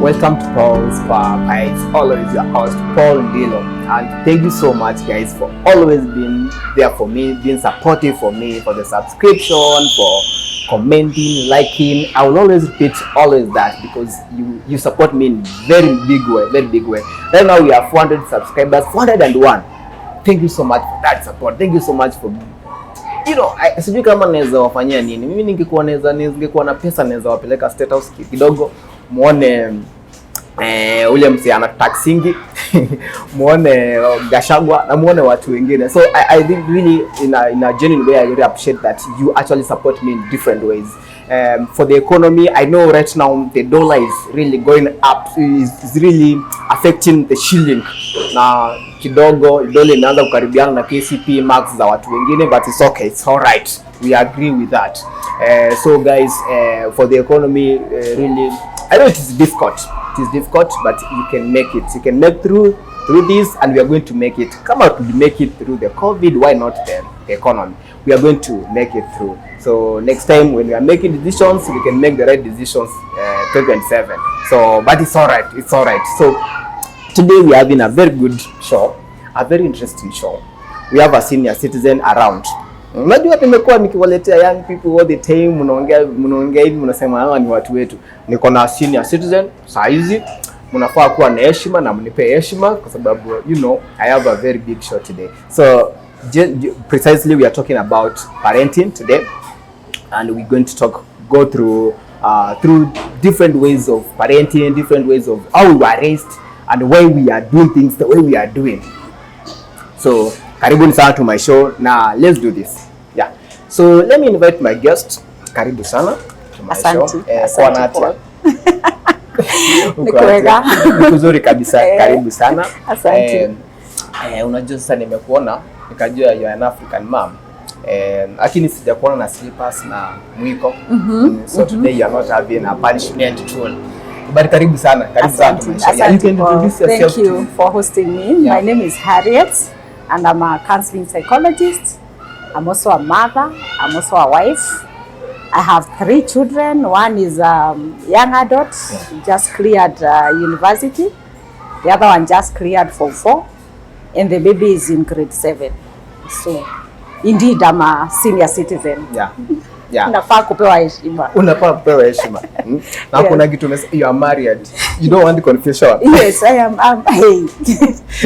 Welcome to Paul's Papa. It's always your host, Paul Dilo. And thank you so much, guys, for always being there for me, being supportive for me, for the subscription, for commenting, liking. I will always repeat always that because you support me in very big way. Right now we have 400 subscribers, 401. Thank you so much for that support. Thank you so much for sijui kama naweza wafanyia nini. Mimi ningekuwa na pesa naweza wapeleka State House kidogo muone ule mse ana taxingi muone Gashagwa na muone watu wengine. So I think really in a genuine way I really appreciate that you actually support me in different ways. For the economy, I know right now the dollar is really going up, is really affecting the shilling. Na kidogo dola inaanza kukaribiana na KCP marks za watu wengine, but it's okay, it's all right. We agree with that. So guys, for the economy, really, I know it is difficult. It is difficult, but you can make it. You can make through this, and we are going to make it. Come out to make it through the COVID. Why not the economy? We are going to make it through. So next time when we are making decisions, we can make the right decisions 2027. So, but it's all right. It's all right. So today we are having a very good show, a very interesting show. We have a senior citizen around. Unajua tumekuwa nikiwaletea young people all the time, mnaongea hivi mnasema hawa ni watu wetu. Niko na senior citizen saa hizi, mnafaa kuwa na heshima na mnipe heshima kwa sababu I have a very big show today. So precisely we are talking about parenting today, and we're going to go through different ways of parenting, different ways of how we were raised and why we are doing things the way we are doing. So karibuni sana to my show. Now let's do this. Yeah. So let me invite my guest. Karibu sana to my show. Asante. Nikuweka kabisa. Karibu sana. Asante. Unajua sasa nimekuona nikajua you are an African mom. Lakini sijakuona na slippers na mwiko. So today you are not having a punishment tool. But karibu sana. Karibu sana to my show. Yeah, you can introduce yourself. Thank you for hosting me. Yeah. My name is Harriet, and I'm a counseling psychologist. I'm also a mother. I'm also a wife. I have 3 children. One is a young adult, just cleared university. The other one just cleared Form 4, and the baby is in grade 7. So, indeed, I'm a senior citizen. Yeah. Unafaa kupewa heshima. Unafaa kupewa heshima. Na kuna kitu you are married. You don't want the confusion. Yes, I am.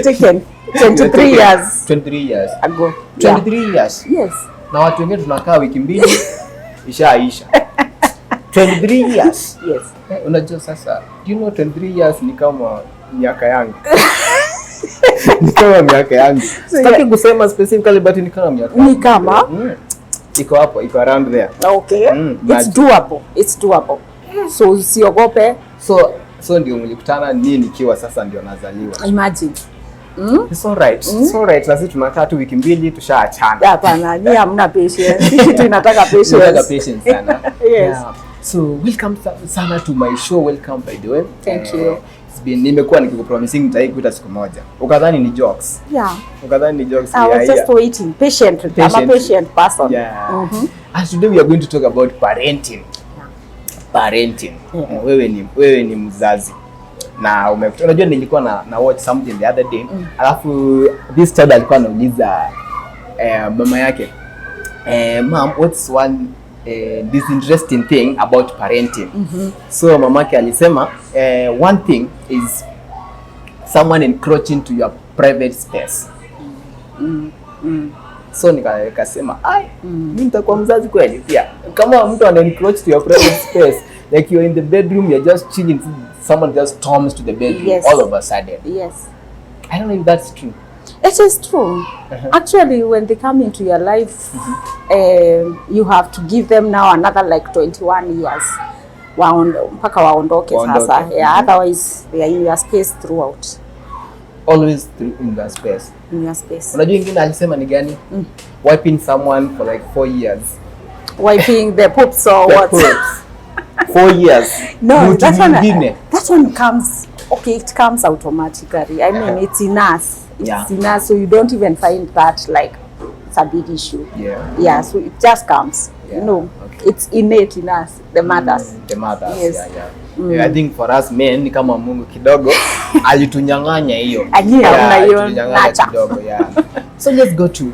Taken 23 years. 23 years ago. 23 years. Yes. Na watu wengine tunakaa wiki mbili ishaisha. 23 years. Yes. Unajua sasa, you know 23 years ni kama miaka yangu. Ni kama miaka yangu. Sitaki kusema specifically but ni kama miaka. Ni kama iko hapo, iko around there. Okay. It's doable. It's doable. So usiogope. So ndio mlikutana nini nikiwa sasa ndio nazaliwa. Imagine. It's all right. It's all right. Sasa tunakaa tu wiki mbili tushaachana. Hapana, ni hamna patience. Sisi tunataka patience. Tunataka patience sana. Yes. Yeah. So welcome sana to my show. Welcome by the way. Thank you. Nimekuwa nikikupromising nitaikuita siku moja. Ukadhani ni jokes. Yeah. Ukadhani ni jokes. I was just waiting patiently. I'm a patient person. Yeah. And today we are going to talk about parenting. Parenting. Wewe ni mzazi. Na unajua nilikuwa na watch something the other day. Alafu this child alikuwa anauliza mama yake, "Mom, what's one this interesting thing about parenting?" So mamake alisema one thing is someone encroaching to your private space. So nikasema mimi nitakuwa mzazi kweli pia. Kama mtu ana encroach to your private space, like you're in the bedroom, you're just chilling, someone just storms to the bedroom all of a sudden. Yes. I don't know if that's true. It is true. Actually, when they come into your life, you have to give them now another like 21 years. Mpaka waondoke sasa. Yeah, otherwise they are in your space throughout. Always in your space. In your space. Unajua ingine alisema ni gani? Wiping someone for like 4 years. Wiping the poops or what? 4 years. No, that one comes, okay, it comes automatically. I mean, it's in us. It's in us, so you don't even find that like it's a big issue. Yeah, so it just comes. Okay. It's innate in us, the mothers. The mothers, yes. I think for us men kama Mungu kidogo alitunyang'anya hiyo. Alitunyang'anya kidogo, yeah. So let's go to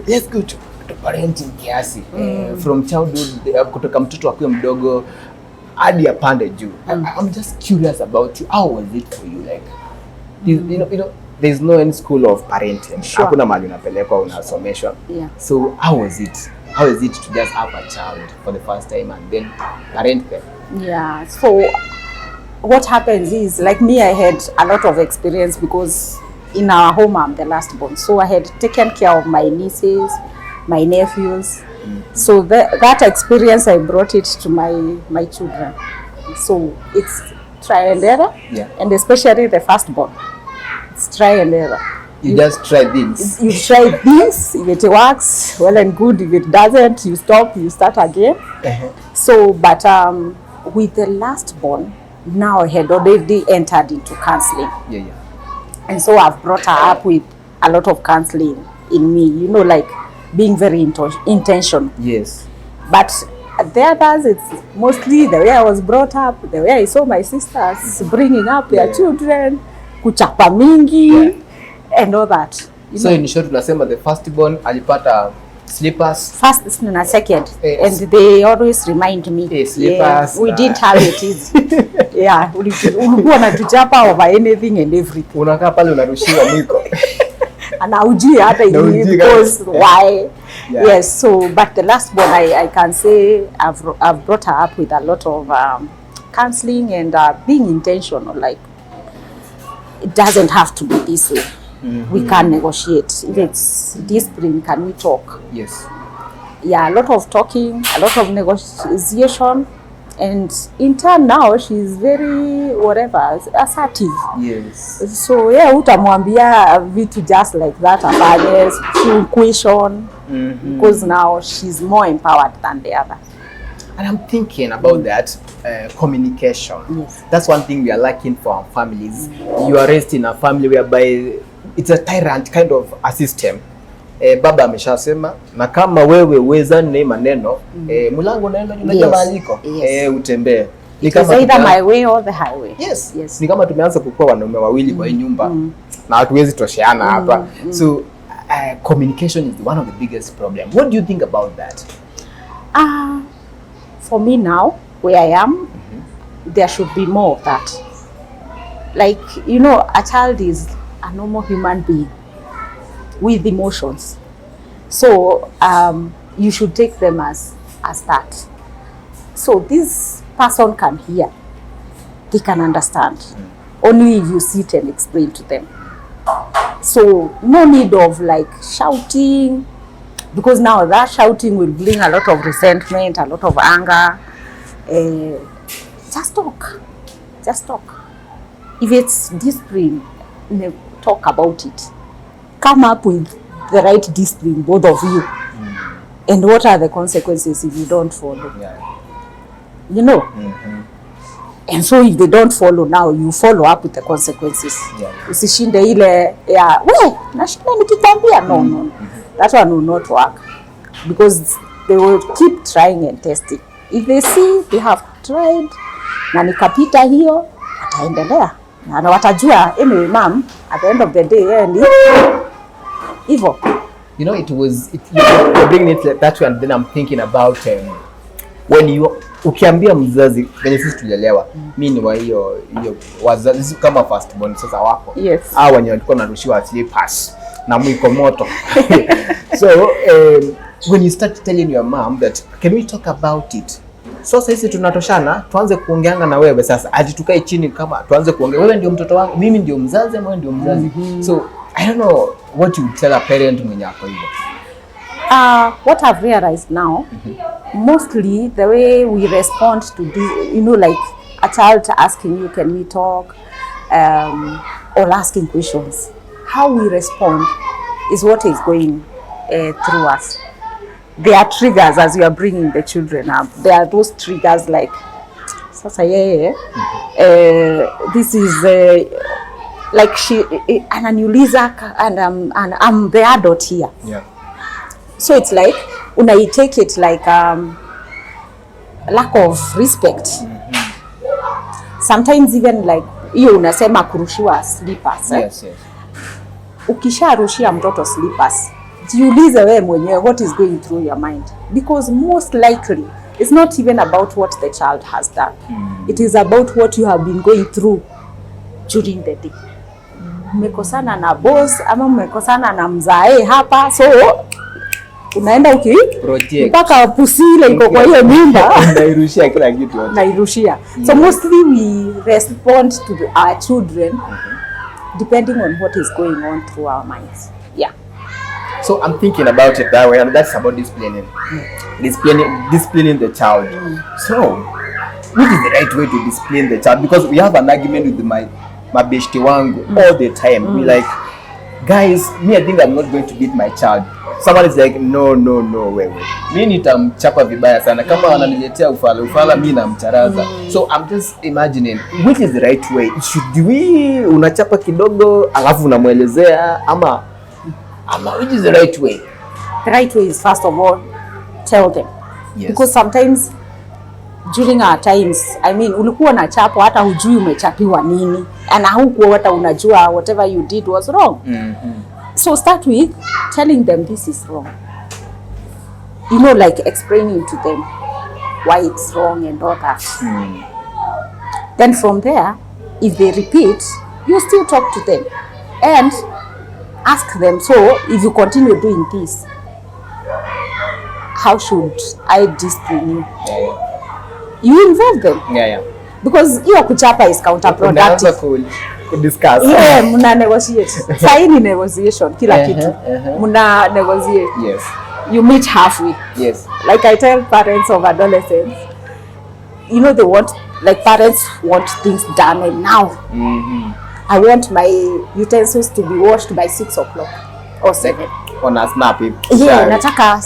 parenting kiasi. From childhood, kutoka mtoto akiwa mdogo hadi apande juu. I'm just curious about you. How was it for you? Like, you know, there's no any school of parenting. Hakuna mahali unapelekwa unasomeshwa. Yeah. So how was it? How is it to just have a child for the first time and then parent them? Yeah. So what happens is, like me, I had a lot of experience because in our home I'm the last born. So I had taken care of my nieces, my nephews. So that experience, I brought it to my children. So it's try and error, and especially the firstborn. It's try and error. You just try things. You try things. If it works, well and good. If it doesn't, you stop. You start again. So, but with the last born, now I had already entered into counseling. And so I've brought her up with a lot of counseling in me. You know, like being very intentional. Yes. But the others, it's mostly the way I was brought up, the way I saw my sisters bringing up their children, kuchapa mingi, and all that. So in short, tunasema the firstborn alipata slippers. First na second, and they always remind me. Slippers. We didn't have it easy. Ulikuwa unatuchapa over anything and everything. Unakaa pale unarushiwa mwiko. And haujui hata because why. Yes, so but the last born, I can say I've brought her up with a lot of counseling and being intentional. Like, it doesn't have to be this way. We can negotiate. If it's discipline, can we talk? Yes. Yeah, a lot of talking, a lot of negotiation, and in turn now she's very assertive. Yes. So utamwambia vitu just like that afanye through question, because now she's more empowered than the other. And I'm thinking about that communication. Yes. That's one thing we are lacking for our families. You are raised in a family whereby it's a tyrant kind of a system. Baba ameshasema na kama wewe uwezane maneno mlango naenda unajua maandiko utembee. Ni kama either my way or the highway. Yes. Ni kama tumeanza kukua wanaume wawili kwa hii nyumba na hatuwezi tosheana hapa. So communication is one of the biggest problem. What do you think about that? For me now, where I am, there should be more of that. Like, you know, a child is a normal human being with emotions. So you should take them as that. So this person can hear, they can understand. Only if you sit and explain to them. So no need of like shouting, because now that shouting will bring a lot of resentment, a lot of anger. Just talk. If it's discipline, talk about it. Come up with the right discipline, both of you. And what are the consequences if you don't follow? You know? And so if they don't follow now, you follow up with the consequences. Usishinde ile nashinda nikikwambia no. That one will not work, because they will keep trying and testing. If they see they have tried na nikapita hiyo, wataendelea na watajua anyway mom at the end of the day and evil. You know, you're bringing it like that way, and then I'm thinking about when you ukiambia mzazi venye sisi tulielewa, mimi ni wa hiyo wazazi kama first born sasa wako. Hao wenye walikuwa narushiwa slippers na mwiko moto. So when you start telling your mom that can we talk about it, sasa hizi tunatoshana, tuanze kuongeanga na wewe sasa, hadi tukae chini kama tuanze kuongea, wewe ndio mtoto wangu, mimi ndio mzazi, wewe ndio mzazi. So I don't know what you tell a parent mwenye hapo hivyo. What I've realized now, mostly the way we respond to this, you know, like a child asking you, can we talk, or asking questions, how we respond is what is going through us. There are triggers as you are bringing the children up. There are those triggers like, sasa this is like she ananiuliza and I'm the adult here. So it's like I take it like lack of respect. sometimes even like hiyo unasema kurushiwa slippers. Yes. Ukisharushia mtoto slippers, jiulize wewe mwenyewe what is going through your mind, because most likely it's not even about what the child has done. It is about what you have been going through during the day. Mmekosana na boss ama mmekosana na mzae hapa, so unaenda mpaka pusile iko kwa hiyo nyumba nairushia kila kitu nairushia. So mostly we respond to our children depending on what is going on through our minds. Yeah. So I'm thinking about it that way, and that's about disciplining. Disciplining the child. So what is the right way to discipline the child? Because we have an argument with my beshte wangu all the time. We like, guys, me, I think I'm not going to beat my child. Someone is like, no, wewe. Mimi nitamchapa vibaya sana. Kama wananiletea ufala mimi namcharaza. So I'm just imagining which is the right way. Should we unachapa kidogo alafu unamuelezea ama which is the right way? The right way is, first of all, tell them. Yes. Because sometimes during our times, I mean, ulikuwa na chapo hata hujui umechapiwa nini, na hukuwa hata unajua whatever you did was wrong. So start with telling them this is wrong. You know, like explaining to them why it's wrong and all that. Then from there, if they repeat, you still talk to them and ask them, so if you continue doing this, how should I discipline you? You involve them. Because hiyo kuchapa is counterproductive. Discuss. Yeah, muna negotiate. Saini negotiation, kila kitu. Muna negotiate. Yes. You meet halfway. Yes. Like I tell parents of adolescents, you know, parents want things done and now. I want my utensils to be washed by 6 o'clock or 7. On a snap. Yeah, nataka,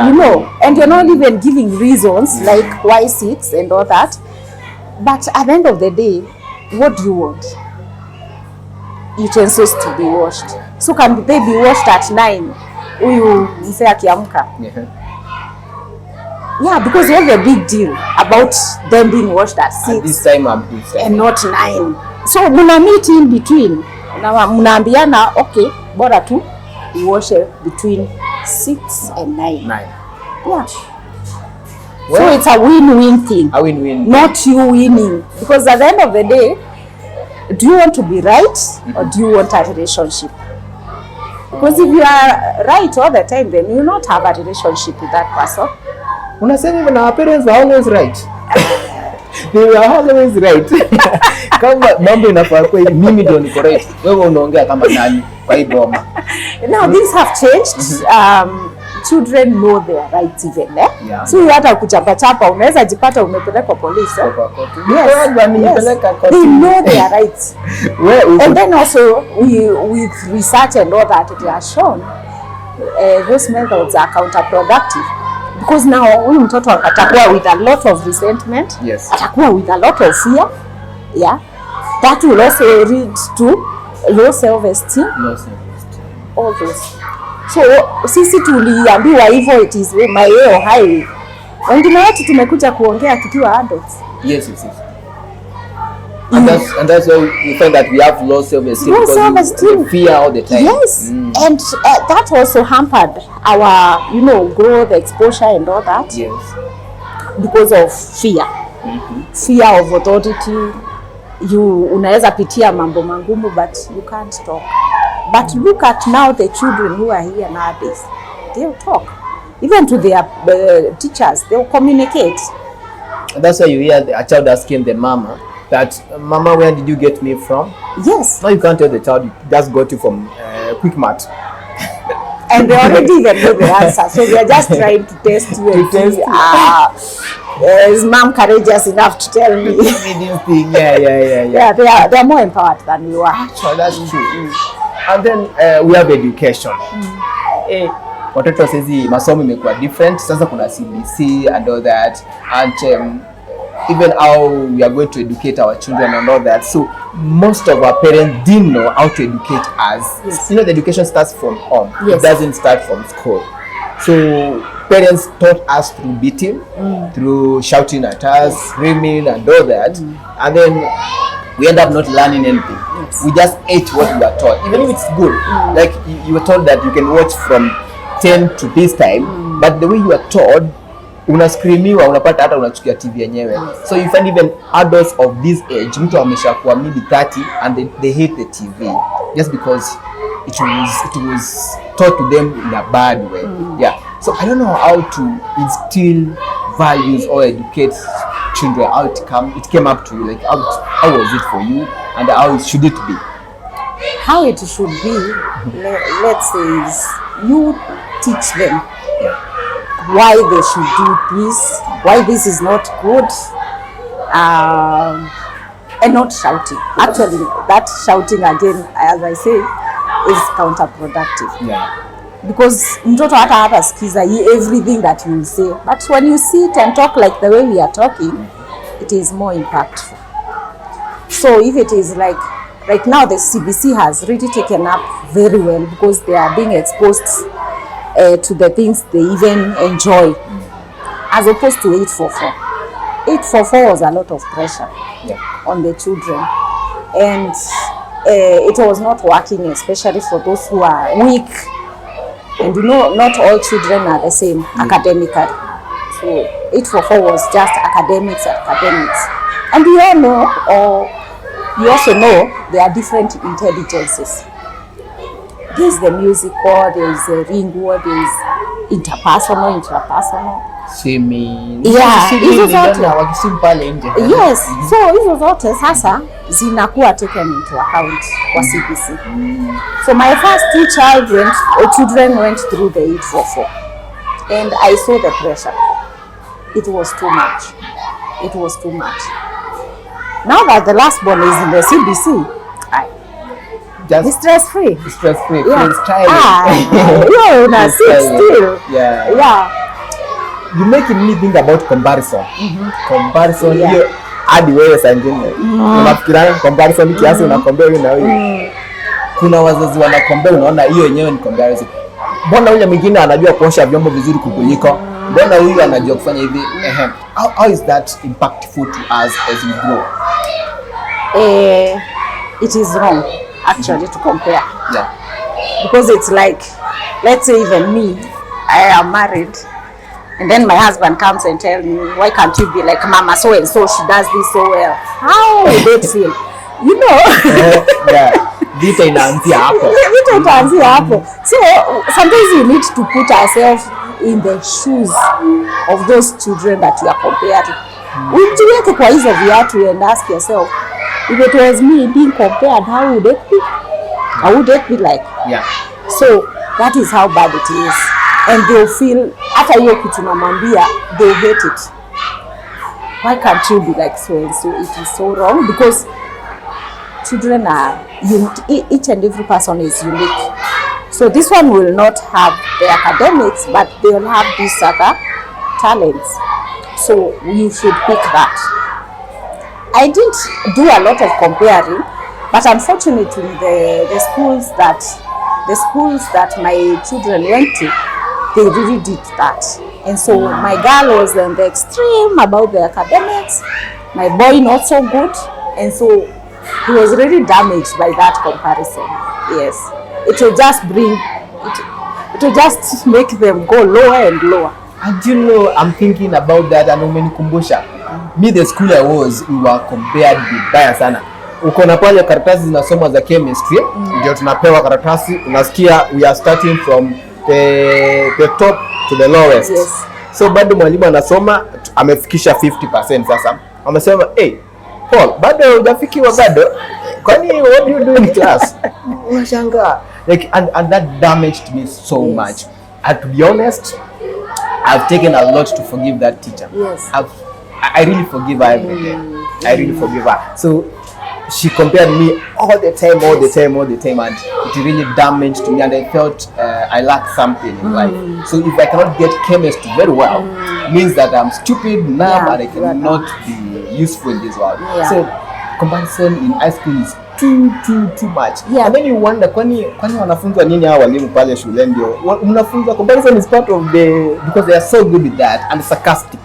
you know, and you're not even giving reasons like why 6 and all that. But at the end of the day, what do you want? Utensils to be washed. So can they be washed at 9? Huyu mzee akiamka. Yeah, because you have a big deal about them being washed at 6. At this time and not 9. So muna meet in between. Na mnaambiana okay, bora tu wash between 6 and 9. Yeah. Well, so it's a win-win thing. A win-win. Not you winning. Because at the end of the day, do you want to be right or do you want a relationship? Because if you are right all the time, then you will not have a relationship with that person. Unasema even our parents are always right. They are always right. Kama mambo inafaa kwa mimi ndio niko right, wewe unaongea kama nani kwa hii boma? Now things have changed. Children know their rights even. Yeah. So hata kuchapa unaweza jipata umepeleka polisi. Yes. They know their rights. And then also with research and all that, it has shown those methods are counterproductive. Because now huyu mtoto atakuwa with a lot of resentment. Yes. Atakuwa with a lot of fear. Yeah. That will also lead to low self-esteem. All those. So sisi tuliambiwa hivyo, it is my way or highway. Wengine wetu tumekuja kuongea tukiwa adults. Yes. And that's why we find that we have low self-esteem because we fear all the time. Yes. And that also hampered our, growth, exposure and all that. Yes. Because of fear. Fear of authority. Unaweza pitia mambo mangumu but you can't talk. But look at now the children who are here nowadays. They'll talk. Even to their teachers, they'll communicate. And that's why you hear a child asking the mama that, Mama, where did you get me from? Yes. Now you can't tell the child, you just got you from Quick Mart. And they already even know the answer. So they are just trying to test you and see, is mom courageous enough to tell me? This thing. Yeah. They are more empowered than we are. Actually, that's true. And then we have education. Watoto sasa masomo imekuwa different. Sasa kuna CBC and all that. And even how we are going to educate our children and all that. So most of our parents didn't know how to educate us. Yes. The education starts from home. Yes. It doesn't start from school. So parents taught us through beating, through shouting at us, screaming and all that, and then we end up not learning anything. Yes. We just ate what we were taught, even if it's good. Like you were told that you can watch from 10 to this time, but the way you are told, unascreamiwa, unapata hata unachukia TV yenyewe. So you find even adults of this age, mtu ameshakuwa maybe 30 and they hate the TV just because it was taught to them in a bad way. Yeah. So I don't know how to instill values or educate children. How it came up to you, like how was it for you, and how should it be? How it should be, let's say, is you teach them why they should do this, why this is not good, and not shouting. Actually, that shouting again, as I say, is counterproductive. Yeah. Because mtoto hata sikiza everything that you say, but when you sit and talk like the way we are talking, it is more impactful. So if it is like right now, the CBC has really taken up very well because they are being exposed to the things they even enjoy, as opposed to 844. 844 was a lot of pressure on the children, and it was not working, especially for those who are weak. And you know, not all children are the same academically. So 844 was just academics. And we all know, or you also know, there are different intelligences. There's the musical, there's the lingual, there's interpersonal. Swimming. Yeah, hizo zote. Yes, so hizo zote sasa zinakuwa taken into account kwa CBC. So my first two children went through the 844, and I saw the pressure. It was too much. Now that the last born is in the CBC, just stress-free. Yeah. Una sit still. Yeah. You making me think about comparison. Comparison hiyo hadi wewe sangine. Unafikiria comparison kiasi unakombea huyu na huyu. Kuna wazazi wanakombea, unaona hiyo yenyewe ni comparison. Mbona yule mwingine anajua kuosha vyombo vizuri kukuliko? Mbona huyu anajua kufanya hivi? How is that impactful to us as we grow? It is wrong actually to compare. Yeah. Because it's like, let's say even me, I am married, and then my husband comes and tells me, why can't you be like Mama so and so, she does this so well? How would it feel? You know? Vita inaanzia hapo. So sometimes you need to put ourselves in the shoes of those children that you are comparing. Ujiweke kwa hizo viatu and ask yourself, if it was me being compared, how would it be? How would it be like? Yeah. So that is how bad it is. And they'll feel, hata hiyo kitu namwambia, they'll hate it. Why can't you be like so and so? It is so wrong because children are unique. Each and every person is unique. So this one will not have the academics, but they will have these other talents. So you should pick that. I didn't do a lot of comparing, but unfortunately the schools that my children went to, they really did that. And so my girl was on the extreme about the academics, my boy not so good, and so he was really damaged by that comparison. Yes, it will just make them go lower and lower. And you know, I'm thinking about that, and umenikumbusha. Me, the school I was, we were compared vibaya sana. Uko na pale karatasi zinasomwa za chemistry, ndio tunapewa karatasi, unasikia we are starting from the top to the lowest. Yes. So bado mwalimu anasoma amefikisha 50% sasa. Amesema, "Hey, Paul, bado hujafikiwa bado. Kwani what do you do in class?" Unashangaa. Like and that damaged me so much. And to be honest, I've taken a lot to forgive that teacher. Yes. I really forgive her every day. I really forgive her. So she compared me all the time, and it really damaged me, and I felt I lacked something in life. So if I cannot get chemistry very well, means that I'm stupid now, and I cannot be useful in this world. Yeah. So comparison in high school is too much. Yeah. And then you wonder kwani wanafunzwa nini hao walimu pale shule ndio mnafunzwa. Comparison is part of because they are so good with that and sarcastic.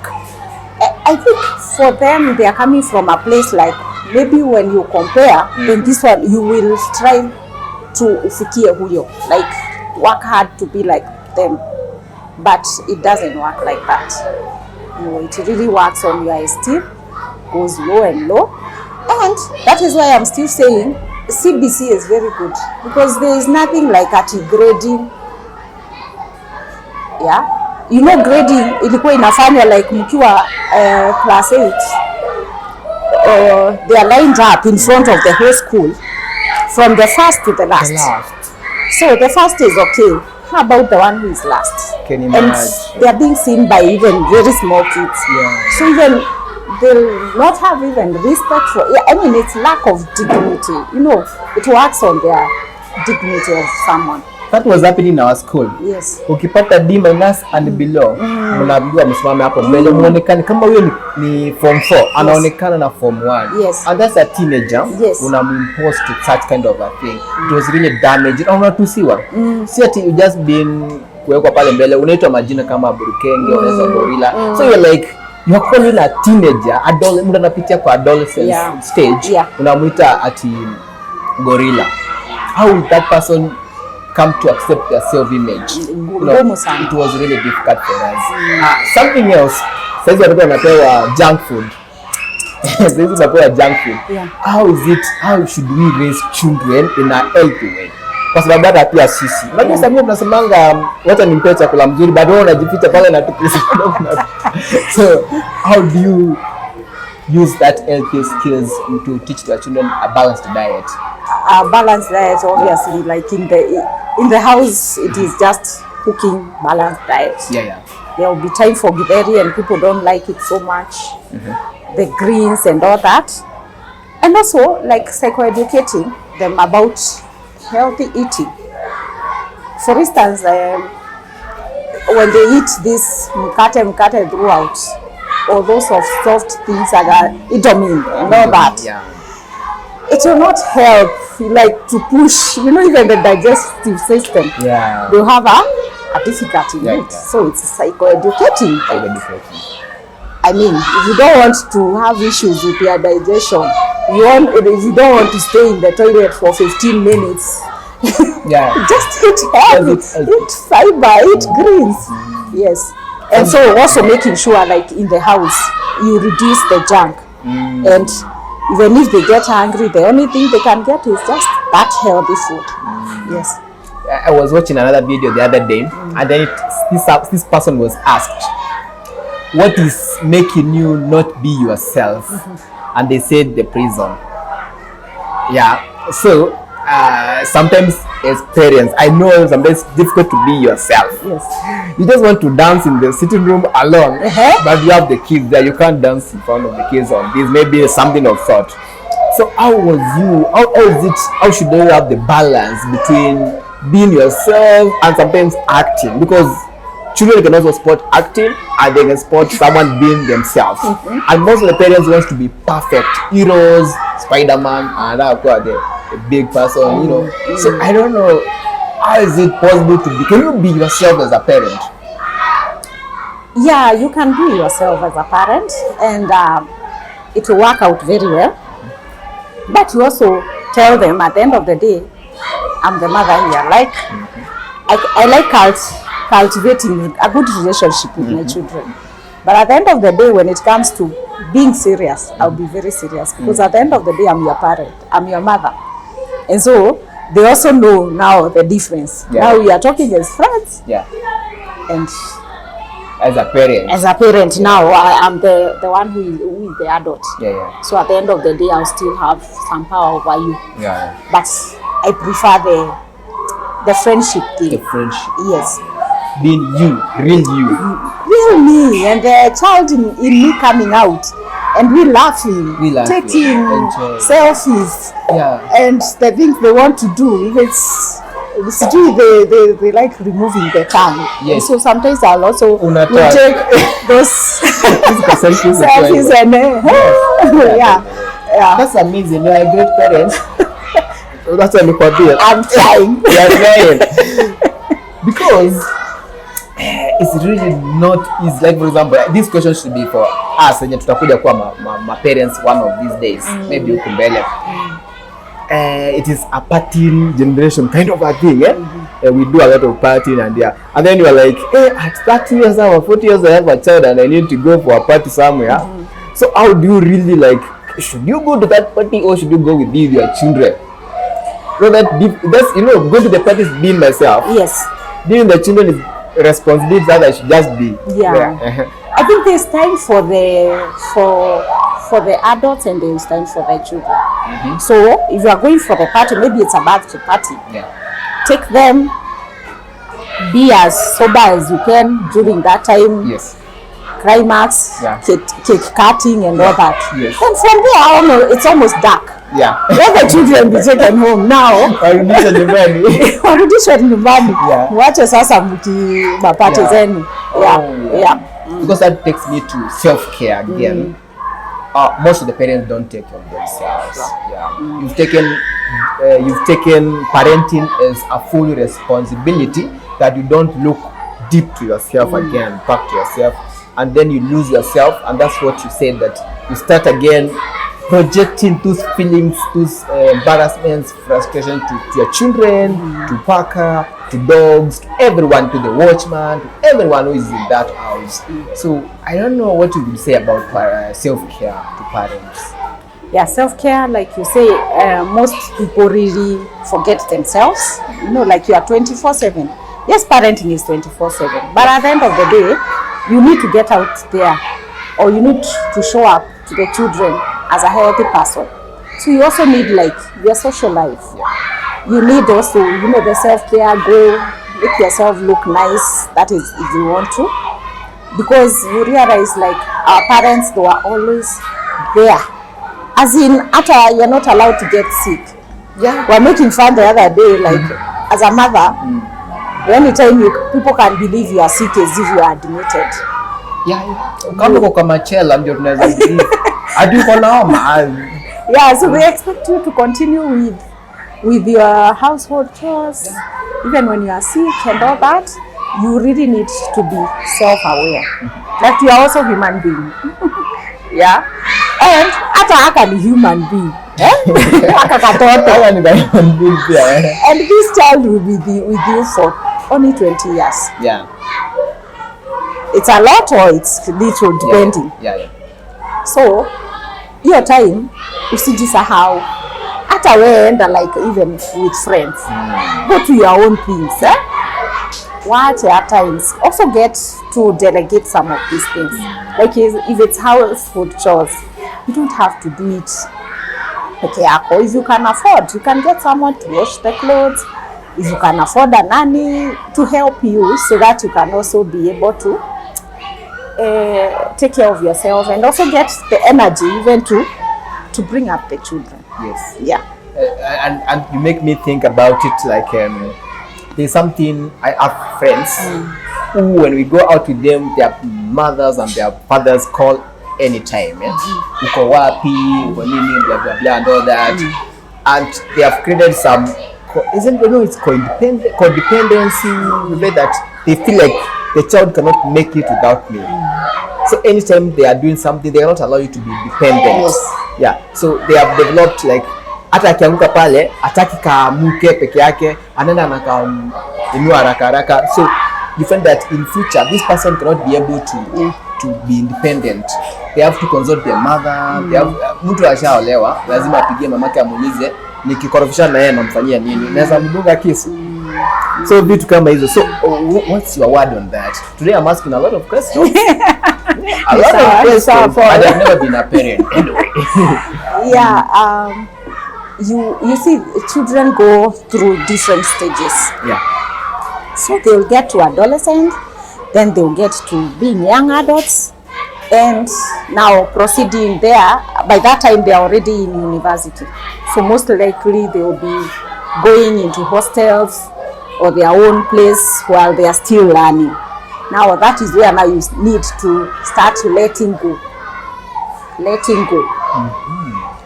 I think for them they are coming from a place like maybe when you compare then this one you will try to ufikie huyo, like work hard to be like them, but it doesn't work like that. It really works on your esteem, goes low and low, and that is why I'm still saying CBC is very good because there is nothing like grading. Yeah, you know, grading ilikuwa inafanywa like mkiwa class 8 they are lined up in front of the whole school from the first to the last. So the first is okay. How about the one who is last? Can you and imagine? they are being seen by even very small kids. Yeah. So even they'll not have even respect for. I mean, it's lack of dignity. You know, it works on their dignity of someone. That was happening in our school. Yes. Ukipata D- and below, mnaambiwa msimame hapo mbele, muonekane kama huyo ni form 4, anaonekana na form 1. Yes. And that's a teenager. Yes. Unamimpose to such kind of a thing. It was really damaging. Unatusiwa. Si ati you just been kuwekwa pale mbele, unaitwa majina kama burukenge, unaitwa gorilla. So you're like, you're calling a teenager, mtu anapitia kwa adolescence stage, unamuita ati gorilla. How will that person come to accept their self-image? It was really difficult for us. Something else, saizi watoto wanapewa junk food. Saizi wanapewa junk food. Yeah. How should we raise children in a healthy way? Kwa sababu hata pia sisi. Unajua sasa tunasemanga wacha nimpe chakula mzuri bado wewe unajificha pale na tukisi. So how do you use that healthy skills to teach their children a balanced diet? A balanced diet, obviously, like in the house, it is just cooking balanced diet. Yeah. There will be time for githeri and people don't like it so much. The greens and all that. And also, like psychoeducating them about healthy eating. For instance, when they eat this mkate throughout, or those soft things like idomine and all that, it will not help like to push, even the digestive system. Yeah. They have a difficulty in it. So it's psychoeducating. I mean, if you don't want to have issues with your digestion, if you don't want to stay in the toilet for 15 minutes, just eat healthy, eat fiber, eat greens. Yes. And so also making sure like in the house, you reduce the junk. And even if they get hungry, the only thing they can get is just that healthy food. Yes. I was watching another video the other day, and then this person was asked, what is making you not be yourself? And they said the prison. Yeah. So sometimes as parents, I know sometimes it's difficult to be yourself. Yes. You just want to dance in the sitting room alone, but you have the kids there. You can't dance in front of the kids on this. Maybe something of thought. So how was you? How should you have the balance between being yourself and sometimes acting? Because children can also sport acting and they can sport someone being themselves. And most of the parents want to be perfect heroes, Spider-Man, and a big person, So I don't know, how is it possible to be? Can you be yourself as a parent? Yeah, you can be yourself as a parent, and it will work out very well. But you also tell them at the end of the day, I'm the mother here. Like, I like cultivating a good relationship with my children. But at the end of the day, when it comes to being serious, I'll be very serious. Because at the end of the day, I'm your parent. I'm your mother. And so, they also know now the difference. Now we are talking as friends. And as a parent, now I'm the one who is the adult. So at the end of the day, I'll still have some power over you. But I prefer the friendship thing. The friendship. Yes. Being you, real me, and the child in me coming out, and we laughing, taking selfies, and the things they want to do. If it's they like removing the tongue. And so sometimes I'll also take those selfies and that's amazing. You're a great parent. That's what I'm trying. You're trying. Because it's really not easy. Like for example, this question should be for us wenye tutakuja kuwa my parents one of these days, maybe huko mbele. It is a partying generation kind of a thing, we do a lot of partying and then you are like, at 30 years now or 40 years I have a child and I need to go for a party somewhere. So how do you really like, should you go to that party or should you go with your children? So that's go to the parties being myself. Yes. Being the children is responsibility that I should just be. Yeah. I think there's time for the adults and there's time for the children. So if you are going for the party, maybe it's a birthday party. Take them, be as sober as you can during that time. Yes. Climax, cake cutting and all that. Yes. And from there, it's almost dark. Let the children be taken home now. Warudishwe nyumbani. Wache sasa mapati zenu. Because that takes me to self-care again. Most of the parents don't take care of themselves. You've taken parenting as a full responsibility that you don't look deep to yourself again, back to yourself, and then you lose yourself, and that's what you said, that you start again projecting those feelings, those embarrassments, frustration to your children, to Parker, to dogs, to everyone, to the watchman, to everyone who is in that house. So I don't know what you would say about self-care to parents. Self-care, like you say, most people really forget themselves. Like you are 24/7. Yes, parenting is 24/7. But at the end of the day, you need to get out there, or you need to show up to the children as a healthy person. So you also need like your social life. You need also, the self-care, go make yourself look nice. That is if you want to. Because you realize like our parents, they were always there. As in, after you're not allowed to get sick. We're making fun the other day, like as a mother, anytime people can believe you are sick as if you are admitted. Kama uko kama chela ndio tunaweza believe. Hadi uko na homa. So we expect you to continue with your household chores, even when you are sick and all that. You really need to be self-aware that you are also human being. And aka ni human being. Aka katoto. And this child will be with you for only 20 years. It's a lot or it's little depending. So your time usijisahau. Hata wewe enda like even with friends. Go to your own things. Watch at times. Also get to delegate some of these things. Like if it's household chores, you don't have to do it peke yako. If you can afford, you can get someone to wash the clothes. If you can afford a nanny to help you, so that you can also be able to take care of yourself and also get the energy even to bring up the children. And you make me think about it like there's something, I have friends who when we go out with them, their mothers and their fathers call anytime. Uko wapi, uko nini, blah blah blah and all that. And they have created some it's codependency, the way that they feel like the child cannot make it without me. So anytime they are doing something, they cannot allow you to be dependent. So they have developed like hata akianguka pale ataki kaamuke peke yake, anaenda inua haraka. So you find that in future this person cannot be able to be independent. They have to consult their mother. They have mtu ashaolewa lazima apigie mamake amuulize nikikorofisha na yeye namfanyia nini, naweza mdunga kisu. So vitu kama hizo. So what's your word on that? Today I'm asking a lot of questions. A lot of questions. But I've never been a parent anyway. You see, children go through different stages. So they'll get to adolescent, then they'll get to being young adults, and now proceeding there. By that time, they are already in university. So most likely they will be going into hostels or their own place while they are still learning. Now that is where now you need to start letting go.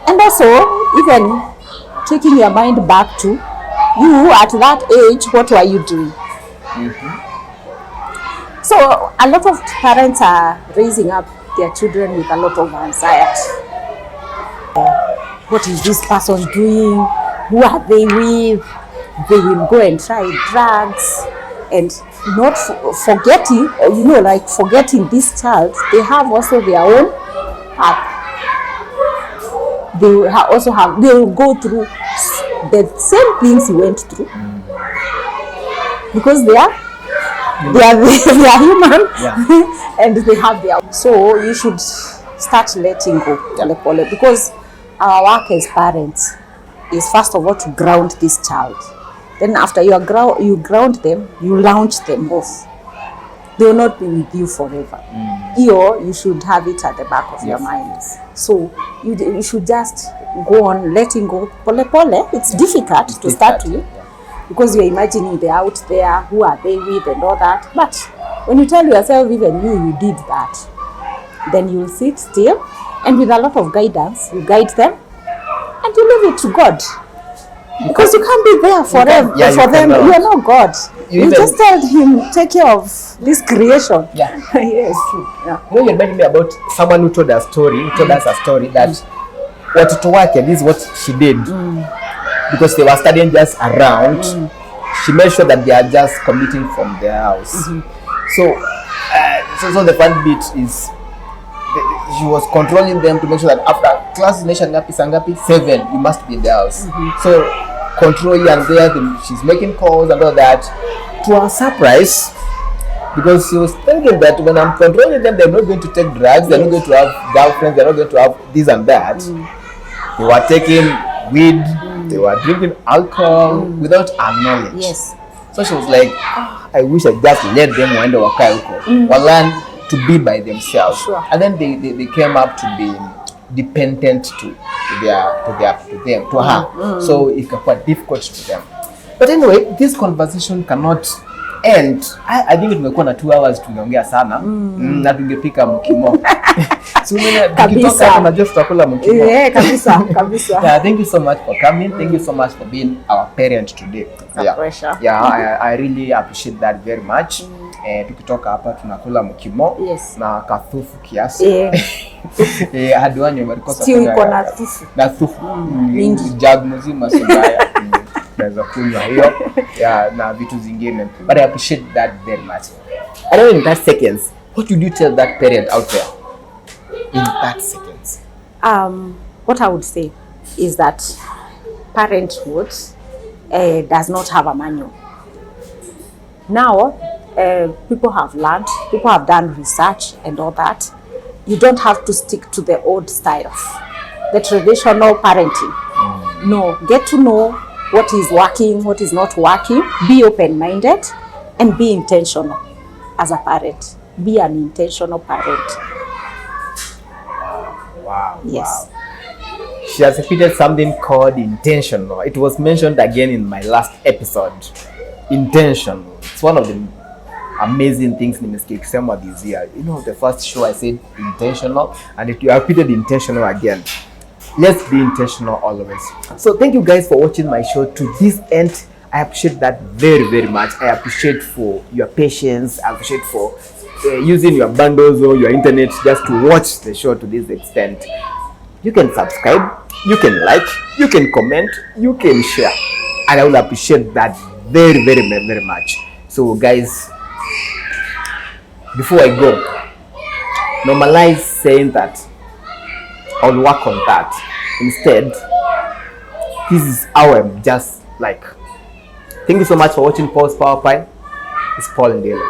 And also, even taking your mind back to you at that age. What were you doing? So a lot of parents are raising up their children with a lot of anxiety. What is this person doing? Who are they with? They will go and try drugs, and not forgetting, like forgetting this child, they have also their own path. They will go through the same things you went through, because they are human, and they have their. So you should start letting go, because our work as parents is first of all to ground this child. Then after you ground them, you launch them off. They will not be with you forever. You should have it at the back of your mind. So you should just go on letting go. Pole pole. It's difficult to start with, because you're imagining they're out there, who are they with and all that. But when you tell yourself, even you did that, then you'll sit still, and with a lot of guidance, you guide them, and you leave it to God. Because you can't be there forever for them. You are not God. You just tell him, take care of this creation. Yes. You reminded me about someone who told us a story that watoto wake, this is what she did. Because they were studying just around, she made sure that they are just commuting from their house. So the fun bit is she was controlling them to make sure that after class nation sangapi 7, you must be in the house. So control here and there, she's making calls and all that. To our surprise, because she was thinking that when I'm controlling them, they're not going to take drugs, they're not going to have girlfriends, they're not going to have this and that. They were taking weed, they were drinking alcohol without our knowledge. So she was like, I wish I just let them wind over Kaiko or learn to be by themselves. And then they came up to be dependent to her. So it got quite difficult to them. But anyway, this conversation cannot end. I think tumekuwa na 2 hours tumeongea sana. Na tungepika mkimo. Kabisa. Thank you so much for coming. Thank you so much for being our parent today. I really appreciate that very much. Tukitoka hapa tunakula mkimo na kathufu kiasi. Hadi wanyo walikosa na thufu mingi jag mzima sibaya. Naweza kunywa hiyo na vitu zingine. But I appreciate that very much. I know in 30 seconds, what would you tell that parent out there? In 30 seconds. What I would say is that parenthood does not have a manual. Now, people have learned, people have done research and all that. You don't have to stick to the old styles, the traditional parenting. No, get to know what is working, what is not working. Be open-minded and be intentional as a parent. Be an intentional parent. Wow. Yes. Wow. She has repeated something called intentional. It was mentioned again in my last episode. Intentional. It's one of the amazing things nimesikia ikisema this year. You know, the first show I said intentional, and you repeated intentional again. Let's be intentional always. So thank you guys for watching my show to this end. I appreciate that very, very much. I appreciate for your patience. I appreciate for using your bundles or your internet just to watch the show to this extent. You can subscribe, you can like, you can comment, you can share, and I will appreciate that very, very, very much. So guys, before I go, normalize saying that I'll work on that. Instead, this is how I'm just like. Thank you so much for watching Paul's Power Pie. It's Paul Ndelo.